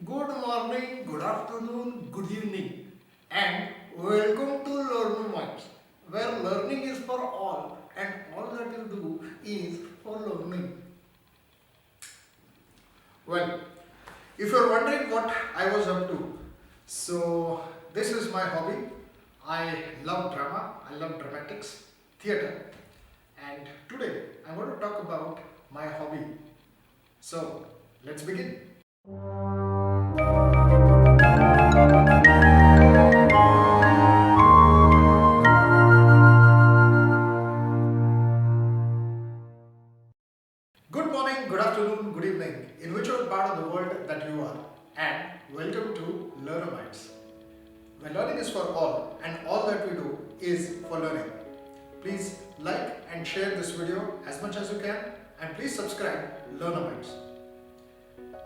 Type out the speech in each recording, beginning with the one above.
Good morning, good afternoon, good evening, and welcome to Learnamytes, where learning is for all, and all that you do is for learning. Well, if you're wondering what I was up to, so this is my hobby. I love drama, I love dramatics, theatre, and today I want to talk about my hobby. So, let's begin. Good morning, good afternoon, good evening, in whichever part of the world that you are, and welcome to Learnamytes, where learning is for all, and all that we do is for learning. Please like and share this video as much as you can, and please subscribe Learnamytes.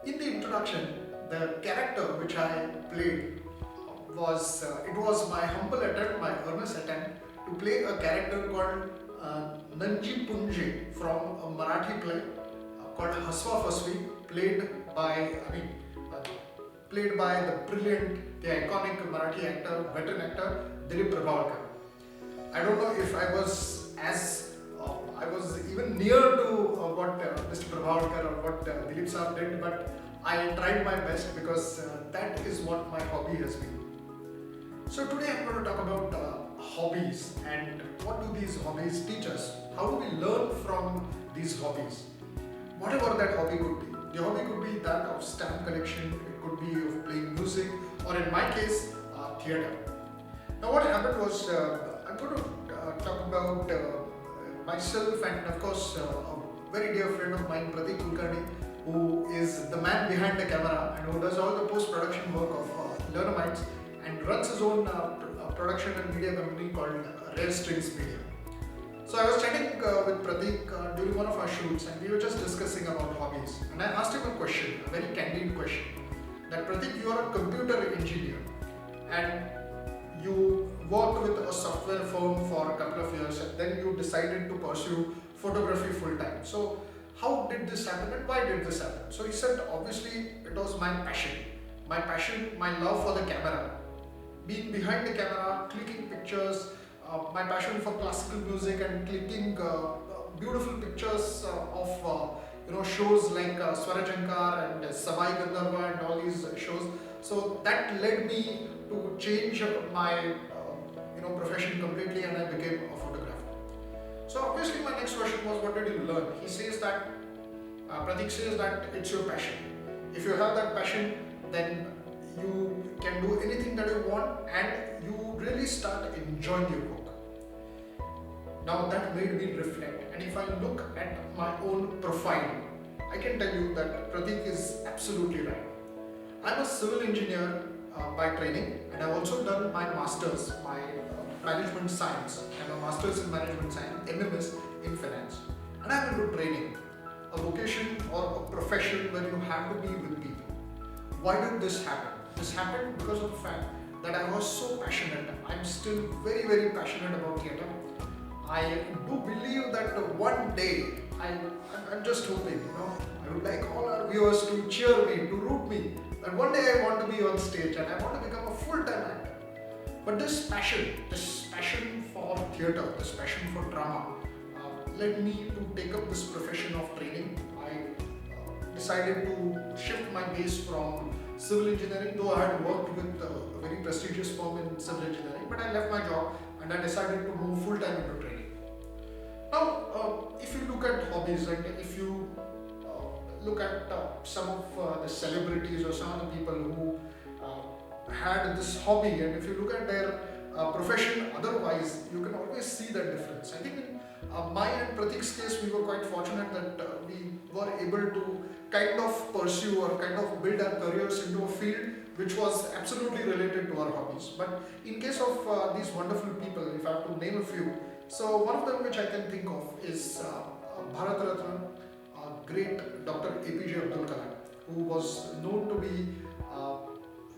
In the introduction, the character which I played was my humble attempt, my earnest attempt to play a character called Nanji Punje from a Marathi play called Haswa Faswi, uh, played by the brilliant, the iconic Marathi actor, veteran actor Dilip Prabhakar. I don't know if I was even near to what Mr. Prabhakar or what Dilip Saab did, but I tried my best because that is what my hobby has been. So today I'm going to talk about hobbies and what do these hobbies teach us? How do we learn from these hobbies? Whatever that hobby could be. The hobby could be that of stamp collection, it could be of playing music, or in my case, theatre. Now what happened was, I'm going to talk about myself and of course a very dear friend of mine, Pratik Kulkarni, who is the man behind the camera and who does all the post-production work of Learnamytes and runs his own production and media company called Rare Strings Media. So I was chatting with Pratik during one of our shoots and we were just discussing about hobbies. And I asked him a question, a very candid question, that Pratik, you are a computer engineer and you worked with a software firm for a couple of years and then you decided to pursue photography full time. So how did this happen and why did this happen? So he said, obviously it was my passion, my love for the camera. Being behind the camera, clicking pictures, my passion for classical music and clicking beautiful pictures of shows like Swarajankar and Savai Gandharva and all these shows. So that led me to change my profession completely and I became a photographer. So obviously my next question was, what did you learn? He says that, Pratik says that it's your passion. If you have that passion, then you can do anything that you want and you really start enjoying your work. Now that made me reflect, and if I look at my own profile, I can tell you that Pratik is absolutely right. I'm a civil engineer by training and I've also done my masters, my management science. I'm a master's in management science, MMS in finance. And I'm into training, a vocation or a profession where you have to be with people. Why did this happen? This happened because of the fact that I was so passionate. I'm still very, very passionate about theatre. I do believe that one day, I'm just hoping, I would like all our viewers to cheer me, to root me, that one day I want to be on stage and I want to become a full-time actor. But this passion for theatre, this passion for drama, led me to take up this profession of training. I decided to shift my base from civil engineering, though I had worked with a very prestigious firm in civil engineering, but I left my job and I decided to move full-time into training. Now, if you look at hobbies and if you look at some of the celebrities or some of the people who had this hobby, and if you look at their profession otherwise, you can always see that difference. I think in my and Pratik's case, we were quite fortunate that we were able to kind of pursue or kind of build our careers into a field which was absolutely related to our hobbies. But in case of these wonderful people, if I have to name a few, so one of them which I can think of is Bharat Ratna, great Dr. APJ Abdul Kalam, who was known to be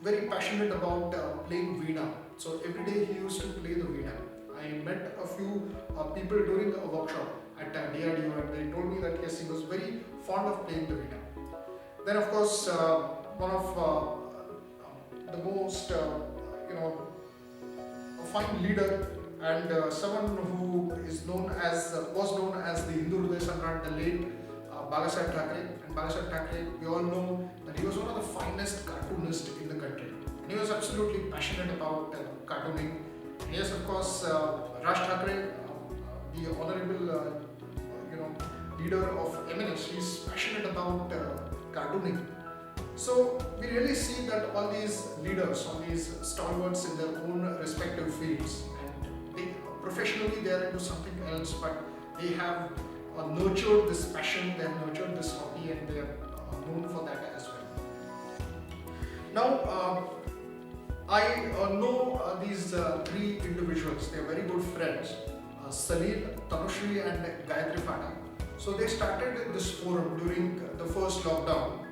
very passionate about playing Veena. So every day he used to play the Veena. I met a few people during a workshop at DRDO and they told me that yes, he was very fond of playing the Veena. Then of course, one of leader and someone who is known as was known as the Hindu Hriday Samrat, the late Balasaheb Thackeray. And Balasaheb Thackeray, we all know that he was one of the finest cartoonists in the country. And he was absolutely passionate about cartooning. Yes, of course, Raj Thackeray, the honorable leader of MNS, he's passionate about cartooning. So we really see that all these leaders, all these stalwarts in their own respective fields, and professionally they are into something else, but they have nurtured this passion, they have nurtured this hobby, and they are known for that as well. Now, I know these three individuals. They are very good friends, Salil, Tanushri and Gayatri Fata. So they started this forum during the first lockdown,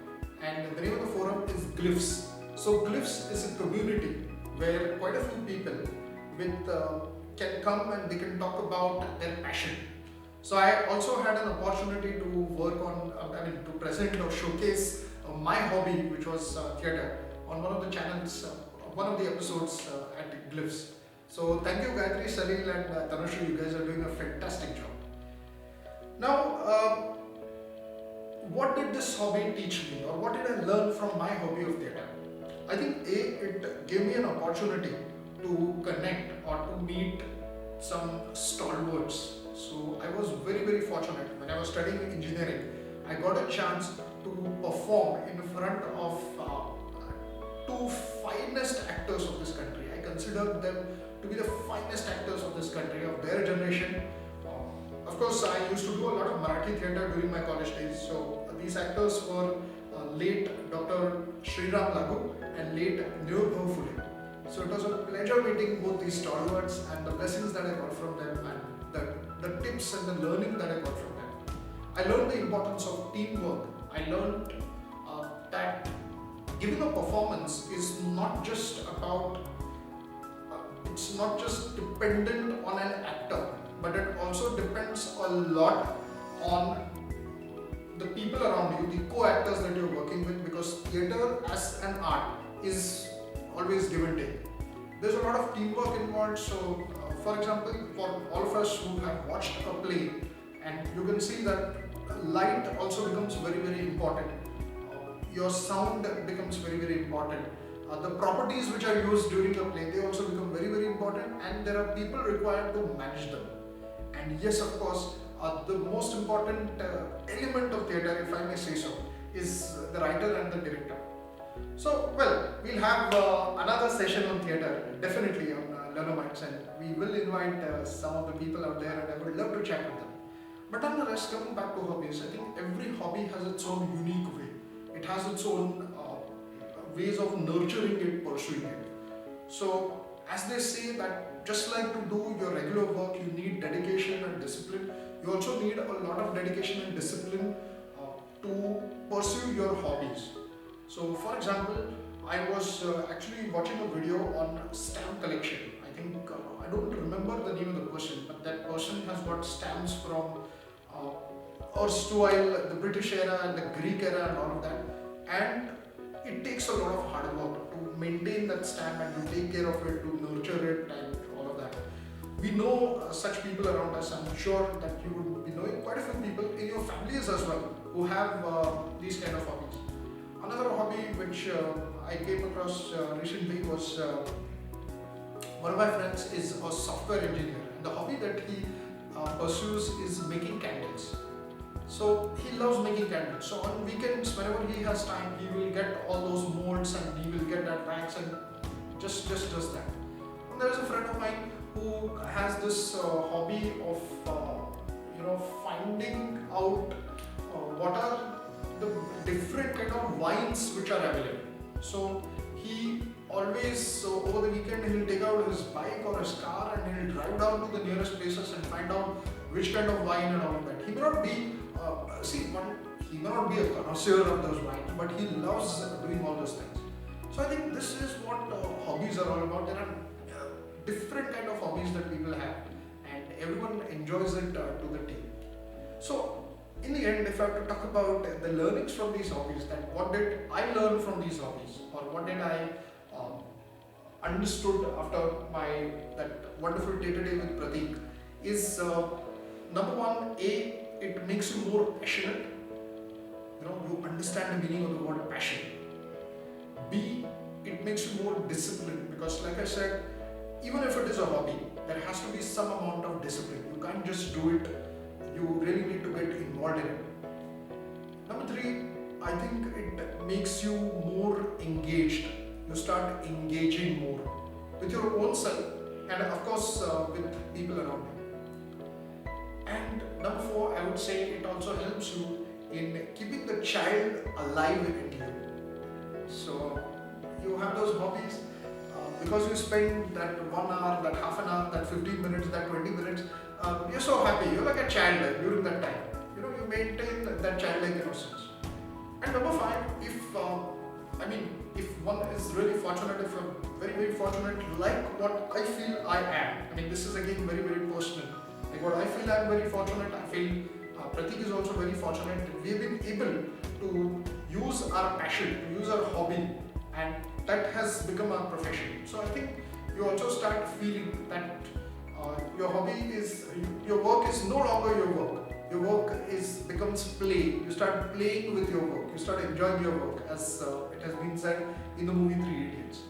and the name of the forum is Glyphs. So Glyphs is a community where quite a few people can come and they can talk about their passion. So I also had an opportunity to work on, to present or showcase my hobby, which was theatre, on one of the channels, one of the episodes at Glyphs. So thank you Gayatri, Salil and Tanushri, you guys are doing a fantastic job. Now, what did this hobby teach me, or what did I learn from my hobby of theatre? I think it gave me an opportunity to connect or to meet some stalwarts. So I was very, very fortunate. When I was studying engineering, I got a chance to perform in front of two finest actors of this country. I consider them to be the finest actors of this country, of their generation. Of course, I used to do a lot of Marathi theatre during my college days. So these actors were late Dr. Sriram Lagu and late Nirubhav Phule. So it was a pleasure meeting both these stalwarts, and the lessons that I got from them, and the tips and the learning that I got from them. I learned the importance of teamwork. I learned that giving a performance is not just about, it's not just dependent on an actor, but it also depends a lot on the people around you, the co-actors that you're working with, because theatre as an art is always give and take. There's a lot of teamwork involved. So for example, for all of us who have watched a play, and you can see that light also becomes very, very important. Your sound becomes very, very important. The properties which are used during the play, they also become very, very important, and there are people required to manage them. And yes, of course, the most important element of theatre, if I may say so, is the writer and the director. So, well, we'll have another session on theatre, definitely on Learnamytes, and we will invite some of the people out there, and I would love to chat with them. But on the rest, coming back to hobbies, I think every hobby has its own unique way. It has its own ways of nurturing it, pursuing it. So, as they say that just like to do your regular work, you need dedication and discipline. You also need a lot of dedication and discipline to pursue your hobbies. So, for example, I was actually watching a video on stamp collection. I think, I don't remember the name of the person, but that person has got stamps from erstwhile, the British era and the Greek era and all of that. And it takes a lot of hard work to maintain that stamp and to take care of it, to nurture it and all of that. We know such people around us. I'm sure that you would be knowing quite a few people in your families as well who have these kind of hobbies. Another hobby which I came across recently was one of my friends is a software engineer, and the hobby that he pursues is making candles. So he loves making candles. So on weekends, whenever he has time, he will get all those molds and he will get that wax and just does that. And there is a friend of mine who has this hobby of finding out what are the different kind of wines which are available. So he always over the weekend he'll take out his bike or his car and he'll drive down to the nearest places and find out which kind of wine and all of that. He may not be he may not be a connoisseur of those wines, but he loves doing all those things. So I think this is what hobbies are all about. There are different kind of hobbies that people have, and everyone enjoys it to the T. So in the end, if I have to talk about the learnings from these hobbies, that what did I learn from these hobbies, or what did I understood after my that wonderful day-to-day with Pratik is number one, it makes you more passionate. You understand the meaning of the word passion. B, it makes you more disciplined because, like I said, even if it is a hobby, there has to be some amount of discipline. You can't just do it. You really need to get involved in it. Number three, I think it makes you more engaged. You start engaging more with your own self and, of course, with people around you. And number four, I would say it also helps you in keeping the child alive in you. So you have those hobbies because you spend that 1 hour, that half an hour, that 15 minutes, that 20 minutes. You're so happy. You're like a child during that time. You maintain that childlike innocence. And number five, if one is really fortunate, if you're very, very fortunate, like what I feel I am. This is again very, very personal. Like what I feel I'm very fortunate. I feel Pratik is also very fortunate. We've been able to use our passion, to use our hobby, and that has become our profession. So I think you also start feeling that your hobby is, your work is no longer your work. Your work becomes play. You start playing with your work. You start enjoying your work, as it has been said in the movie Three Idiots.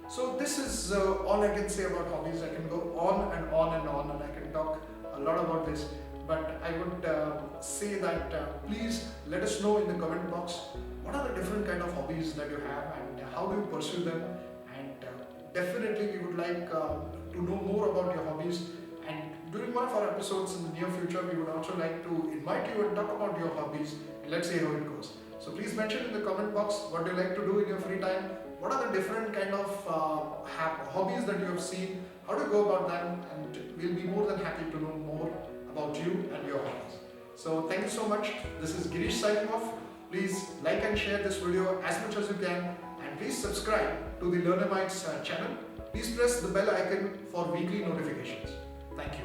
So this is all I can say about hobbies. I can go on and on and on, and I can talk a lot about this. But I would say that please let us know in the comment box what are the different kind of hobbies that you have and how do you pursue them. And definitely we would like to know more about your hobbies. And during one of our episodes in the near future, we would also like to invite you and talk about your hobbies. And let's see how it goes. So please mention in the comment box what do you like to do in your free time. What are the different kind of hobbies that you have seen? How do you go about them? And we'll be more than happy to know more about you and your hobbies. So thank you so much. This is Girish signing off. Please like and share this video as much as you can. And please subscribe to the Learnamytes channel. Please press the bell icon for weekly notifications. Thank you.